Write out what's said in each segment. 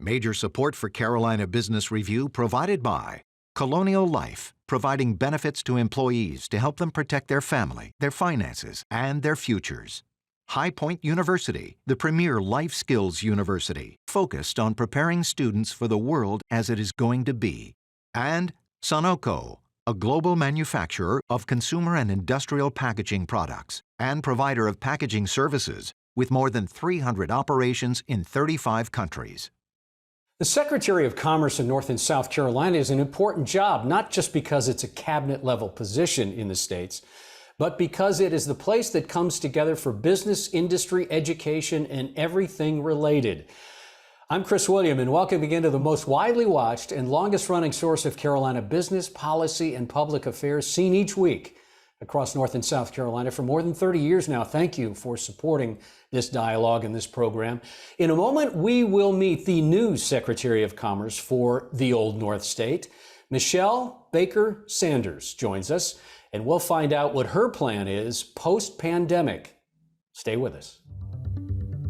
Major support for Carolina Business Review provided by Colonial Life, providing benefits to employees to help them protect their family, their finances, and their futures. High Point University, the premier life skills university, focused on preparing students for the world as it is going to be. And Sonoco, a global manufacturer of consumer and industrial packaging products and provider of packaging services with more than 300 operations in 35 countries. The Secretary of Commerce in North and South Carolina is an important job, not just because it's a cabinet-level position in the states, but because it is the place that comes together for business, industry, education, and everything related. I'm Chris William, and welcome again to the most widely watched and longest-running source of Carolina business, policy, and public affairs seen each week across North and South Carolina for more than 30 years now. Thank you for supporting this dialogue and this program. In a moment, we will meet the new Secretary of Commerce for the Old North State. Machelle Baker Sanders joins us, and we'll find out what her plan is post-pandemic. Stay with us.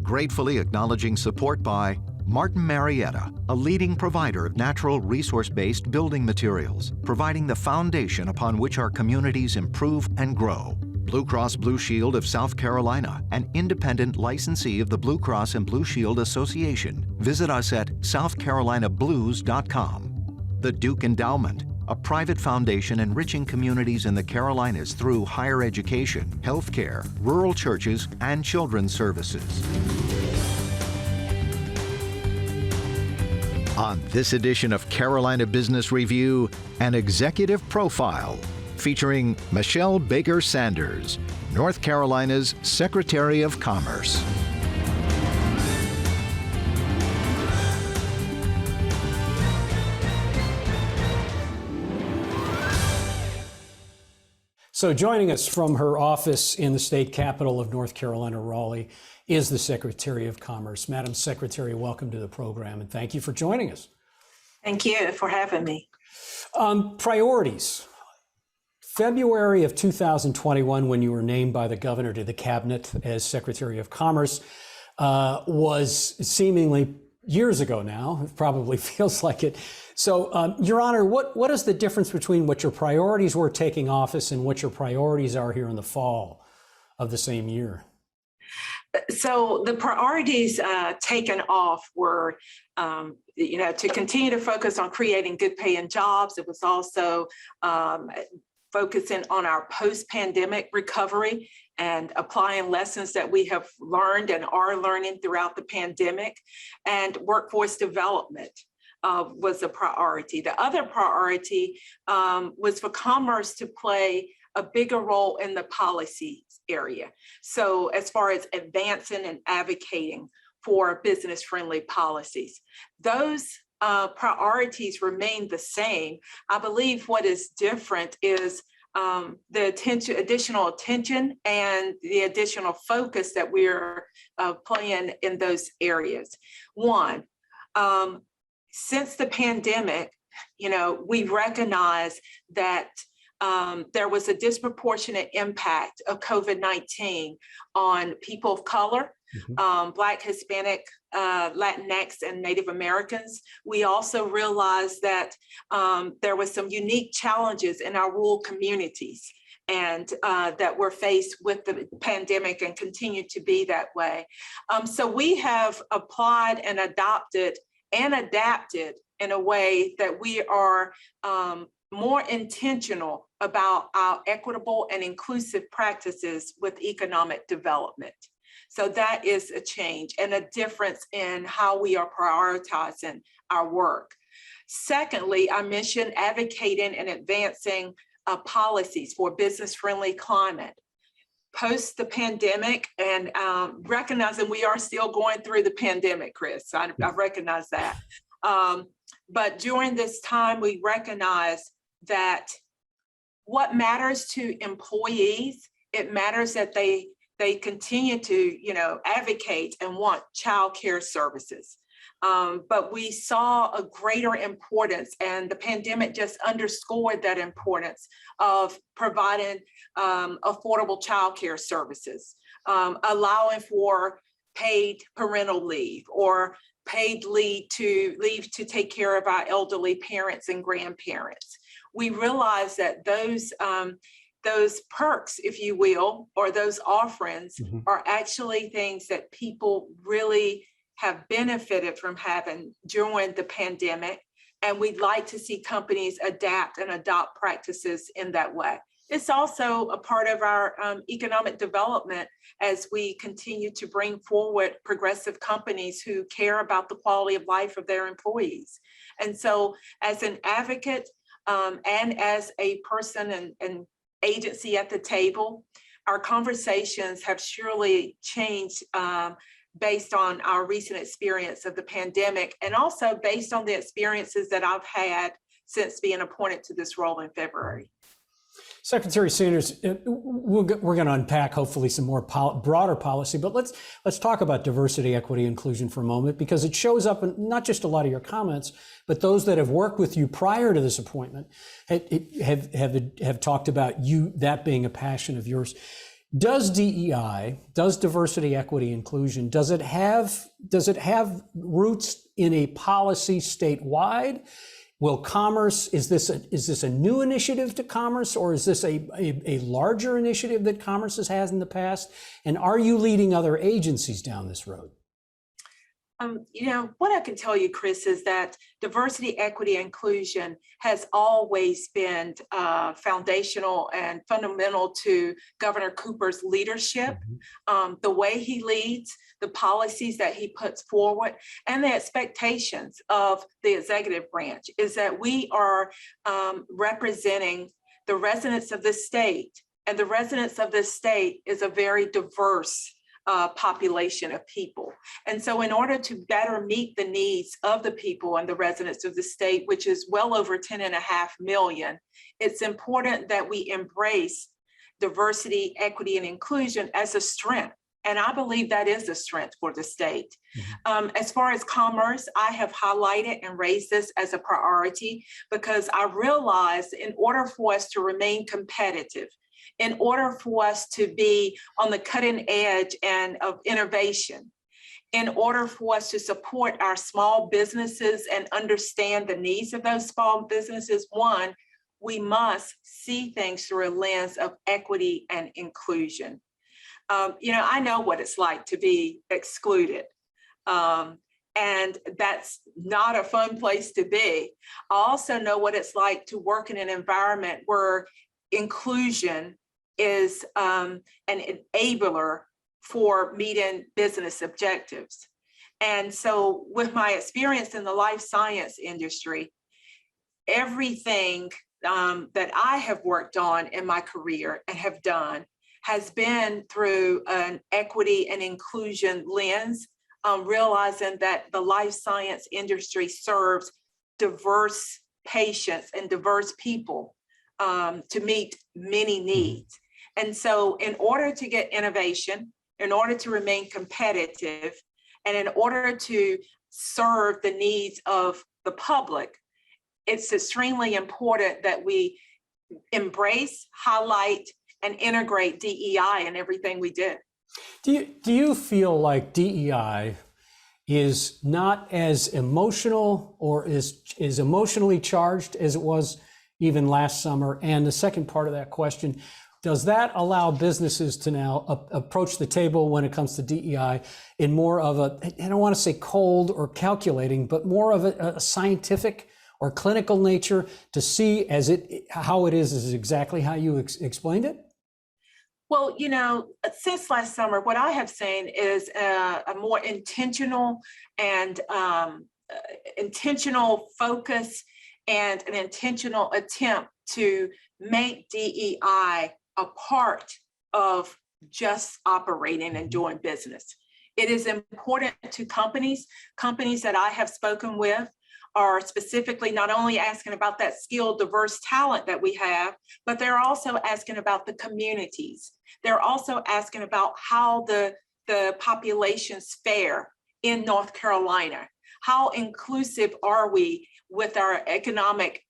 Gratefully acknowledging support by Martin Marietta, a leading provider of natural resource-based building materials, providing the foundation upon which our communities improve and grow. Blue Cross Blue Shield of South Carolina, an independent licensee of the Blue Cross and Blue Shield Association. Visit us at southcarolinablues.com. The Duke Endowment, a private foundation enriching communities in the Carolinas through higher education, healthcare, rural churches, and children's services. On this edition of Carolina Business Review, an executive profile featuring Machelle Baker Sanders, North Carolina's Secretary of Commerce. So joining us from her office in the state capital of North Carolina, Raleigh, is the Secretary of Commerce. Madam Secretary, welcome to the program, and thank you for joining us. Thank you for having me. Priorities. February of 2021, when you were named by the governor to the cabinet as Secretary of Commerce, was seemingly years ago now. It probably feels like it. So, Your Honor, what is the difference between what your priorities were taking office and what your priorities are here in the fall of the same year? So the priorities taken off were, to continue to focus on creating good paying jobs. It was also focusing on our post-pandemic recovery and applying lessons that we have learned and are learning throughout the pandemic. And workforce development was a priority. The other priority was for commerce to play a bigger role in the policy area. So as far as advancing and advocating for business-friendly policies, those priorities remain the same. I believe what is different is the additional attention and the additional focus that we're playing in those areas. One, since the pandemic, we recognize that there was a disproportionate impact of COVID-19 on people of color, Black, Hispanic, Latinx, and Native Americans. We also realized that there was some unique challenges in our rural communities and that were faced with the pandemic and continue to be that way. So we have applied and adopted and adapted in a way that we are more intentional about our equitable and inclusive practices with economic development. So that is a change and a difference in how we are prioritizing our work. Secondly, I mentioned advocating and advancing policies for business-friendly climate. Post the pandemic and recognizing we are still going through the pandemic, Chris, I recognize that. But during this time, we recognize that what matters to employees, it matters that they continue to, advocate and want childcare services. But we saw a greater importance, and the pandemic just underscored that importance of providing affordable childcare services, allowing for paid parental leave or paid leave to take care of our elderly parents and grandparents. We realize that those perks, if you will, or those offerings are actually things that people really have benefited from having during the pandemic. And we'd like to see companies adapt and adopt practices in that way. It's also a part of our economic development as we continue to bring forward progressive companies who care about the quality of life of their employees. And so as an advocate and as a person and agency at the table, our conversations have surely changed based on our recent experience of the pandemic, and also based on the experiences that I've had since being appointed to this role in February. Secretary Sanders, we're going to unpack hopefully some more broader policy, but let's talk about diversity, equity, inclusion for a moment, because it shows up in not just a lot of your comments, but those that have worked with you prior to this appointment have talked about that being a passion of yours. Does DEI, does diversity, equity, inclusion, does it have roots in a policy statewide? Will Commerce, is this a new initiative to Commerce, or is this a larger initiative that Commerce has had in the past? And are you leading other agencies down this road? What I can tell you, Chris, is that diversity, equity, inclusion has always been foundational and fundamental to Governor Cooper's leadership, the way he leads, the policies that he puts forward, and the expectations of the executive branch is that we are representing the residents of this state, and the residents of this state is a very diverse population of people. And so in order to better meet the needs of the people and the residents of the state, which is well over 10.5 million, it's important that we embrace diversity, equity, and inclusion as a strength. And I believe that is a strength for the state. As far as commerce, I have highlighted and raised this as a priority because I realize in order for us to remain competitive, in order for us to be on the cutting edge and of innovation, in order for us to support our small businesses and understand the needs of those small businesses, one, we must see things through a lens of equity and inclusion. I know what it's like to be excluded. And that's not a fun place to be. I also know what it's like to work in an environment where inclusion is an enabler for meeting business objectives. And so with my experience in the life science industry, everything that I have worked on in my career and have done has been through an equity and inclusion lens, realizing that the life science industry serves diverse patients and diverse people to meet many needs. And so in order to get innovation, in order to remain competitive, and in order to serve the needs of the public, it's extremely important that we embrace, highlight, and integrate DEI in everything we do. Do you feel like DEI is not as emotional or is emotionally charged as it was even last summer? And the second part of that question, does that allow businesses to now approach the table when it comes to DEI in more of a, I don't want to say cold or calculating, but more of a scientific or clinical nature to see how it is exactly how you explained it? Well, since last summer, what I have seen is a more intentional and intentional focus and an intentional attempt to make DEI a part of just operating and doing business. It is important to companies that I have spoken with are specifically not only asking about that skilled, diverse talent that we have, but they're also asking about the communities. They're also asking about how the populations fare in North Carolina. How inclusive are we with our economic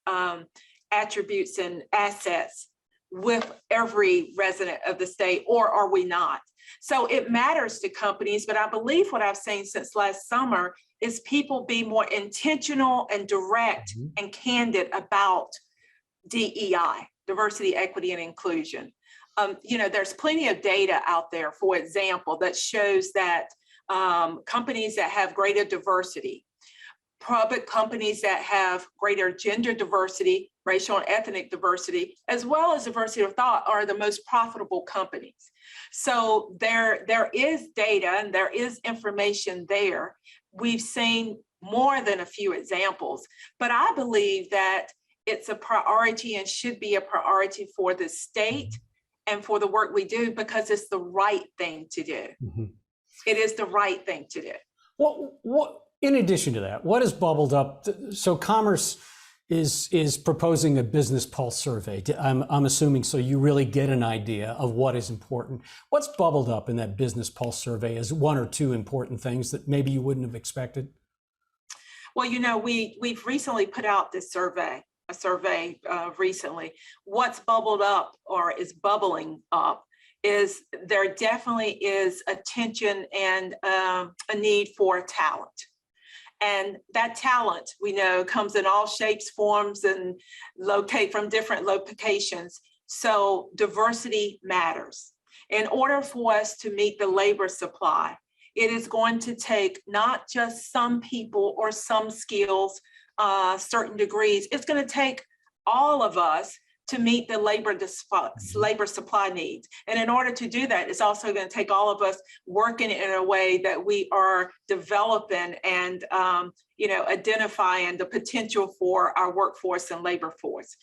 attributes and assets with every resident of the state, or are we not? So it matters to companies, but I believe what I've seen since last summer is people be more intentional and direct and candid about DEI, diversity, equity, and inclusion. There's plenty of data out there, for example, that shows that companies that have greater diversity, public companies that have greater gender diversity, racial and ethnic diversity, as well as diversity of thought, are the most profitable companies. So there is data and there is information there. We've seen more than a few examples, but I believe that it's a priority and should be a priority for the state and for the work we do, because it's the right thing to do. It is the right thing to do. What in addition to that, what has bubbled up? So Commerce is proposing a business pulse survey. I'm assuming, so you really get an idea of what is important. What's bubbled up in that business pulse survey as one or two important things that maybe you wouldn't have expected? Well, we've recently put out this survey, recently. What's bubbled up or is bubbling up is there definitely is attention and a need for talent. And that talent, we know, comes in all shapes, forms, and locate from different locations. So diversity matters. In order for us to meet the labor supply, it is going to take not just some people or some skills, certain degrees. It's going to take all of us to meet the labor supply needs. And in order to do that, it's also going to take all of us working in a way that we are developing and identifying the potential for our workforce and labor force.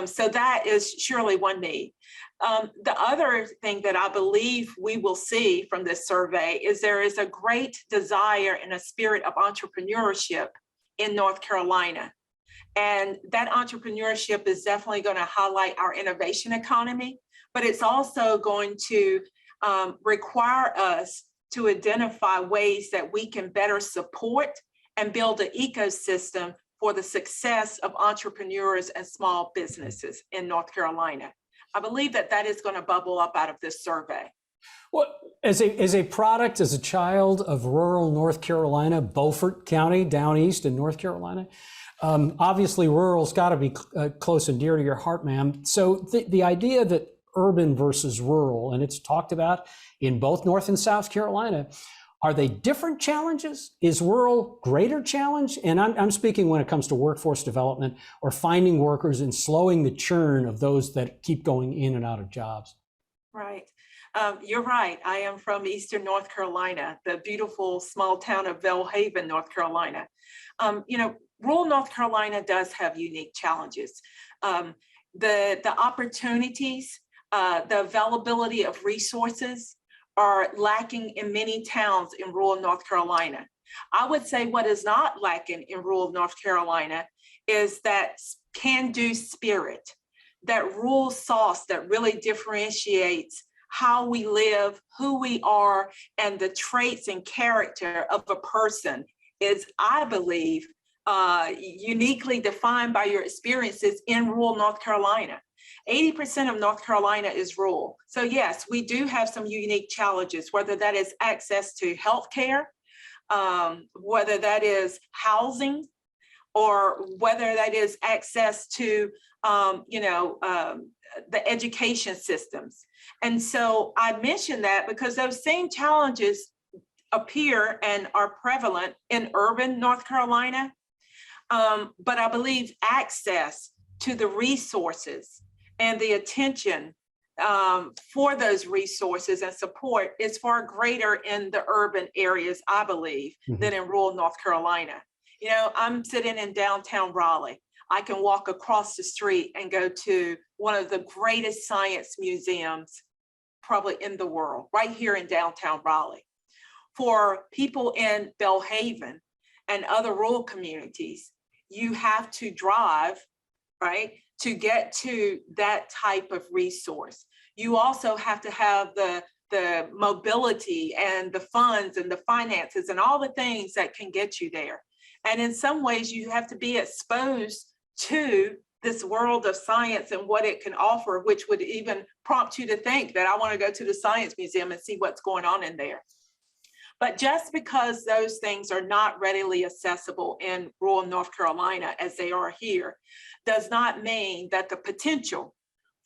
So that is surely one need. The other thing that I believe we will see from this survey is there is a great desire and a spirit of entrepreneurship in North Carolina. And that entrepreneurship is definitely going to highlight our innovation economy, but it's also going to require us to identify ways that we can better support and build an ecosystem for the success of entrepreneurs and small businesses in North Carolina. I believe that is going to bubble up out of this survey. Well, as a product, as a child of rural North Carolina, Beaufort County down east in North Carolina, obviously rural's got to be close and dear to your heart, ma'am. So the idea that urban versus rural, and it's talked about in both North and South Carolina, are they different challenges? Is rural greater challenge? And I'm speaking when it comes to workforce development or finding workers and slowing the churn of those that keep going in and out of jobs. Right. You're right. I am from Eastern North Carolina, the beautiful small town of Belhaven, North Carolina. Rural North Carolina does have unique challenges. The opportunities, the availability of resources are lacking in many towns in rural North Carolina. I would say what is not lacking in rural North Carolina is that can-do spirit, that rural sauce that really differentiates how we live, who we are, and the traits and character of a person is, I believe, uniquely defined by your experiences in rural North Carolina. 80% of North Carolina is rural. So yes, we do have some unique challenges, whether that is access to healthcare, whether that is housing, or whether that is access to, the education systems. And so I mention that because those same challenges appear and are prevalent in urban North Carolina. But I believe access to the resources and the attention for those resources and support is far greater in the urban areas, I believe, than in rural North Carolina. I'm sitting in downtown Raleigh. I can walk across the street and go to one of the greatest science museums probably in the world, right here in downtown Raleigh. For people in Belhaven and other rural communities, you have to drive, right, to get to that type of resource. You also have to have the mobility and the funds and the finances and all the things that can get you there. And in some ways, you have to be exposed to this world of science and what it can offer, which would even prompt you to think that I want to go to the Science Museum and see what's going on in there. But just because those things are not readily accessible in rural North Carolina as they are here, does not mean that the potential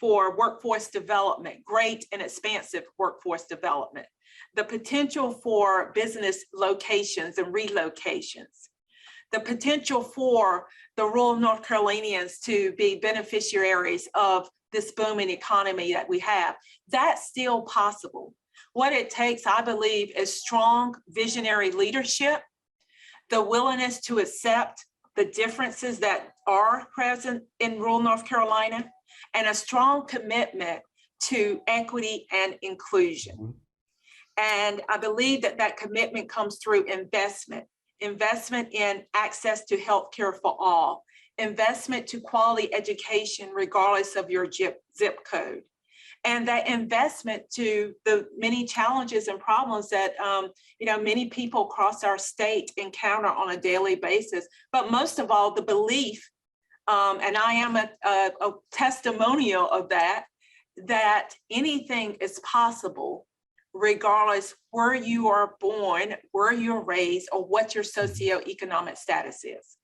for workforce development, great and expansive workforce development, the potential for business locations and relocations, the potential for the rural North Carolinians to be beneficiaries of this booming economy that we have, that's still possible. What it takes, I believe, is strong visionary leadership, the willingness to accept the differences that are present in rural North Carolina, and a strong commitment to equity and inclusion. And I believe that that commitment comes through investment in access to healthcare for all, investment to quality education regardless of your zip code, and that investment to the many challenges and problems that many people across our state encounter on a daily basis. But most of all, the belief, and I am a testimonial of that anything is possible regardless where you are born, where you're raised, or what your socioeconomic status is.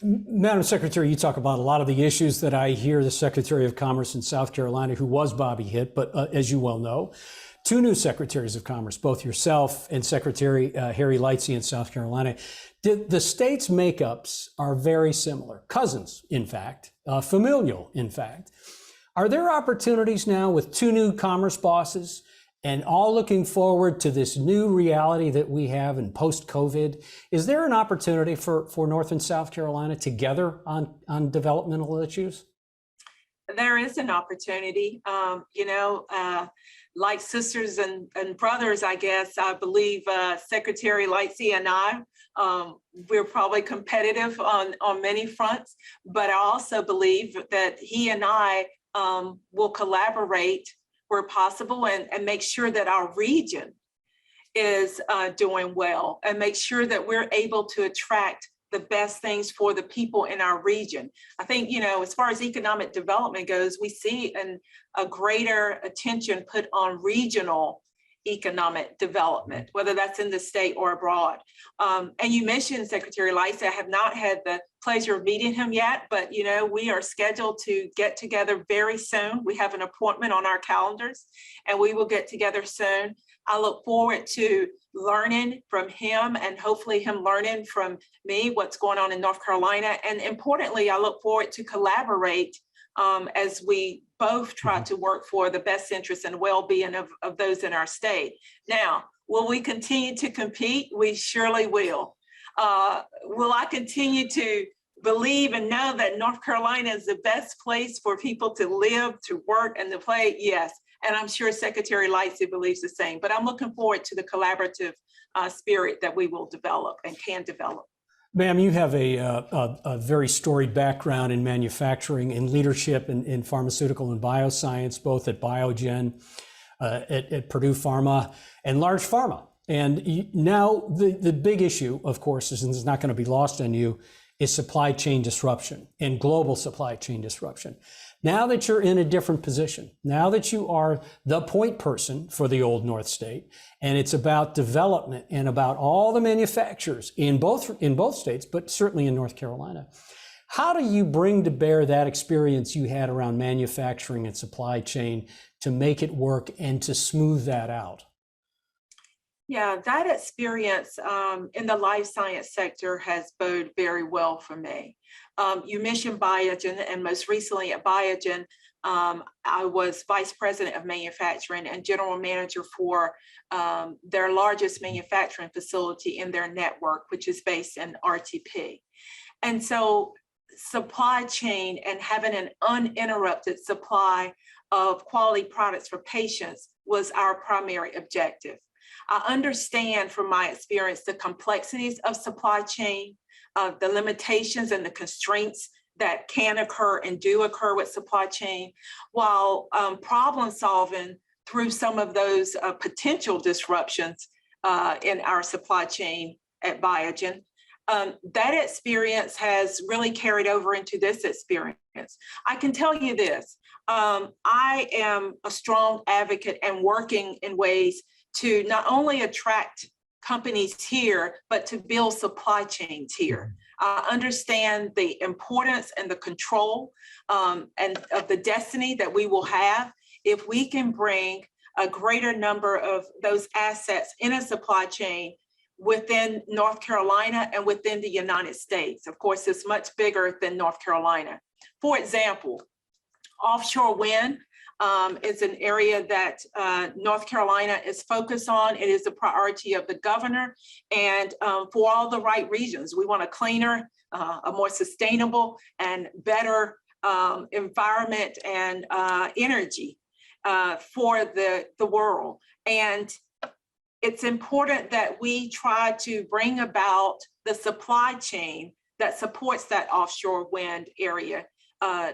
Madam Secretary, you talk about a lot of the issues that I hear the Secretary of Commerce in South Carolina, who was Bobby hit, but as you well know, two new Secretaries of Commerce, both yourself and Secretary Harry Lightsey in South Carolina. The states' makeups are very similar, cousins, in fact, familial, in fact. Are there opportunities now with two new commerce bosses and all looking forward to this new reality that we have in post-COVID? Is there an opportunity for North and South Carolina together on developmental issues? There is an opportunity, like sisters and brothers, I guess. I believe Secretary Lightsey and I, we're probably competitive on many fronts, but I also believe that he and I will collaborate where possible and make sure that our region is doing well and make sure that we're able to attract the best things for the people in our region. I think, as far as economic development goes, we see a greater attention put on regional economic development, whether that's in the state or abroad. And you mentioned Secretary Lightsey. I have not had the pleasure of meeting him yet, but we are scheduled to get together very soon. We have an appointment on our calendars and we will get together soon. I look forward to learning from him and hopefully him learning from me what's going on in North Carolina. And importantly, I look forward to collaborate as we both try to work for the best interests and well-being of those in our state. Now, will we continue to compete? We surely will. Will I continue to believe and know that North Carolina is the best place for people to live, to work, and to play? Yes. And I'm sure Secretary Lightsey believes the same. But I'm looking forward to the collaborative spirit that we will develop and can develop. Ma'am, you have a very storied background in manufacturing and leadership in pharmaceutical and bioscience, both at Biogen, at Purdue Pharma, and large pharma. And now the big issue, of course, is, and it's not going to be lost on you, is supply chain disruption and global supply chain disruption. Now that you're in a different position, now that you are the point person for the Old North State, and it's about development and about all the manufacturers in both states, but certainly in North Carolina, how do you bring to bear that experience you had around manufacturing and supply chain to make it work and to smooth that out? Yeah, that experience in the life science sector has boded very well for me. You mentioned Biogen, and most recently at Biogen, I was vice president of manufacturing and general manager for their largest manufacturing facility in their network, which is based in RTP. And so supply chain and having an uninterrupted supply of quality products for patients was our primary objective. I understand from my experience the complexities of supply chain, the limitations and the constraints that can occur and do occur with supply chain, while problem solving through some of those potential disruptions in our supply chain at Biogen. That experience has really carried over into this experience. I can tell you this, I am a strong advocate and working in ways to not only attract companies here, but to build supply chains here. I understand the importance and the control and of the destiny that we will have if we can bring a greater number of those assets in a supply chain within North Carolina and within the United States. Of course, it's much bigger than North Carolina. For example, offshore wind is an area that North Carolina is focused on. It is a priority of the governor, and for all the right reasons. We want a cleaner, a more sustainable and better environment and energy for the world. And it's important that we try to bring about the supply chain that supports that offshore wind area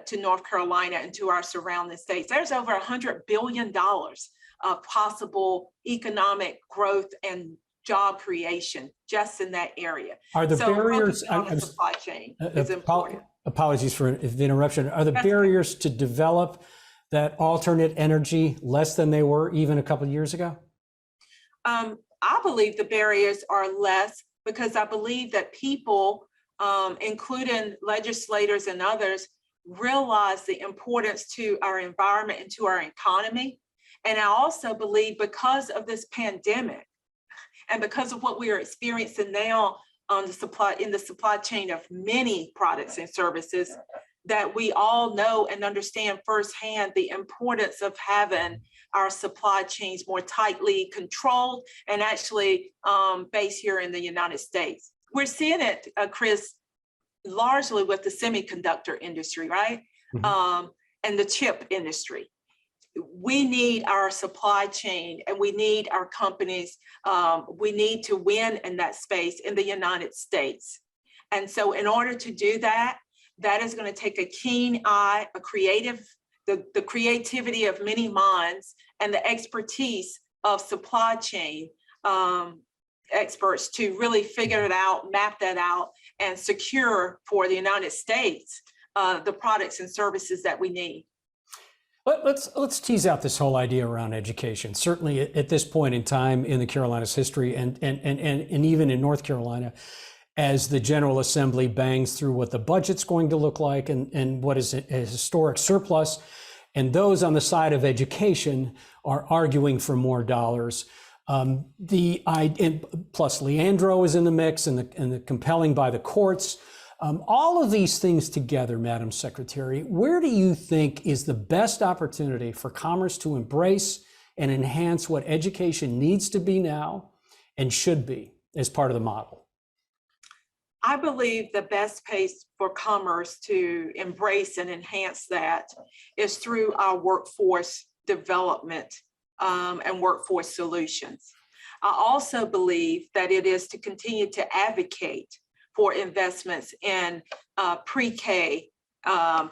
to North Carolina and to our surrounding states. There's over $100 billion of possible economic growth and job creation just in that area. Are the barriers on the supply chain is important. Apologies for the interruption. Are the barriers to develop that alternate energy less than they were even a couple of years ago? I believe the barriers are less because I believe that people, including legislators and others, realize the importance to our environment and to our economy. And I also believe because of this pandemic and because of what we are experiencing now on in the supply chain of many products and services, that we all know and understand firsthand the importance of having our supply chains more tightly controlled and actually based here in the United States. We're seeing it, Chris, largely with the semiconductor industry, right? Mm-hmm. And the chip industry. We need our supply chain and we need our companies. We need to win in that space in the United States. And so in order to do that, that is going to take a keen eye, the creativity of many minds and the expertise of supply chain experts to really figure it out, map that out, and secure for the United States the products and services that we need. Let's tease out this whole idea around education. Certainly at this point in time in the Carolinas history and even in North Carolina, as the General Assembly bangs through what the budget's going to look like and what is a historic surplus, and those on the side of education are arguing for more dollars. Plus Leandro is in the mix and the compelling by the courts. All of these things together, Madam Secretary, where do you think is the best opportunity for Commerce to embrace and enhance what education needs to be now and should be as part of the model? I believe the best place for Commerce to embrace and enhance that is through our workforce development and workforce solutions. I also believe that it is to continue to advocate for investments in pre-K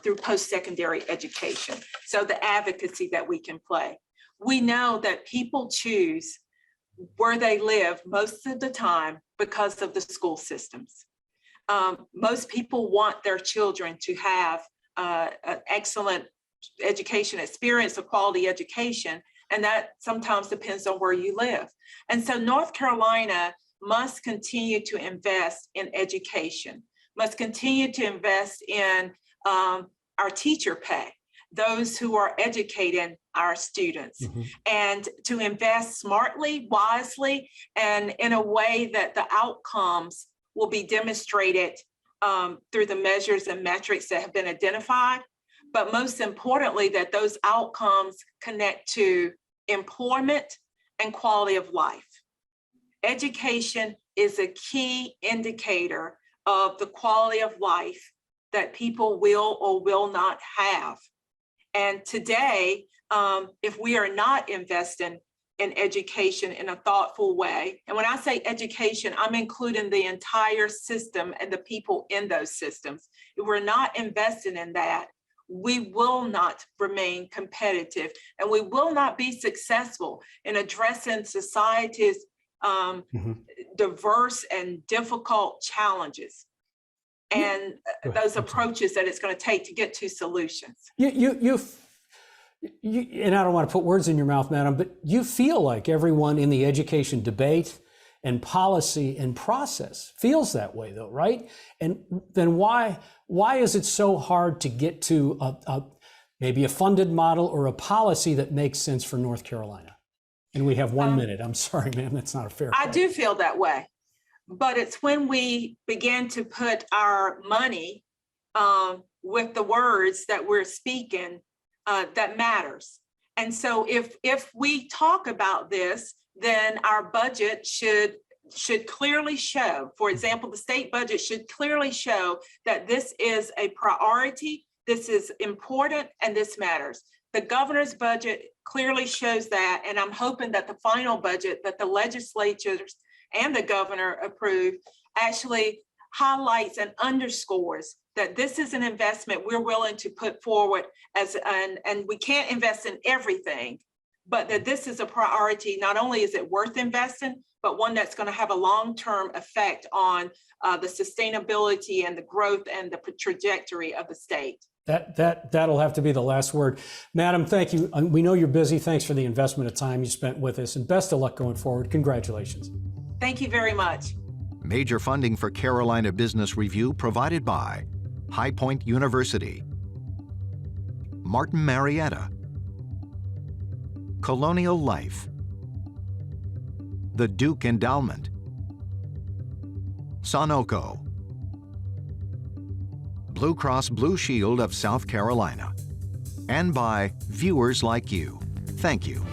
through post-secondary education. So the advocacy that we can play. We know that people choose where they live most of the time because of the school systems. Most people want their children to have an excellent education experience, a quality education, and that sometimes depends on where you live. And so North Carolina must continue to invest in education, must continue to invest in our teacher pay, those who are educating our students, mm-hmm. and to invest smartly, wisely, and in a way that the outcomes will be demonstrated through the measures and metrics that have been identified, but most importantly, that those outcomes connect to employment and quality of life. Education is a key indicator of the quality of life that people will or will not have. And today, if we are not investing in education in a thoughtful way, and when I say education, I'm including the entire system and the people in those systems. If we're not investing in that, we will not remain competitive and we will not be successful in addressing society's diverse and difficult challenges and those approaches that it's going to take to get to solutions. And I don't want to put words in your mouth, madam, but you feel like everyone in the education debate and policy and process feels that way, though, right? And then why is it so hard to get to maybe a funded model or a policy that makes sense for North Carolina? And we have 1 minute. I'm sorry, ma'am, that's not a fair question. I do feel that way, but it's when we begin to put our money with the words that we're speaking that matters. And so if we talk about this, then our budget should clearly show, for example, the state budget should clearly show that this is a priority, this is important, and this matters. The governor's budget clearly shows that, and I'm hoping that the final budget that the legislatures and the governor approve actually highlights and underscores that this is an investment we're willing to put forward and we can't invest in everything, but that this is a priority. Not only is it worth investing, but one that's going to have a long-term effect on the sustainability and the growth and the trajectory of the state. That'll have to be the last word. Madam, thank you. We know you're busy. Thanks for the investment of time you spent with us, and best of luck going forward. Congratulations. Thank you very much. Major funding for Carolina Business Review provided by High Point University, Martin Marietta, Colonial Life, the Duke Endowment, Sunoco, Blue Cross Blue Shield of South Carolina, and by viewers like you. Thank you.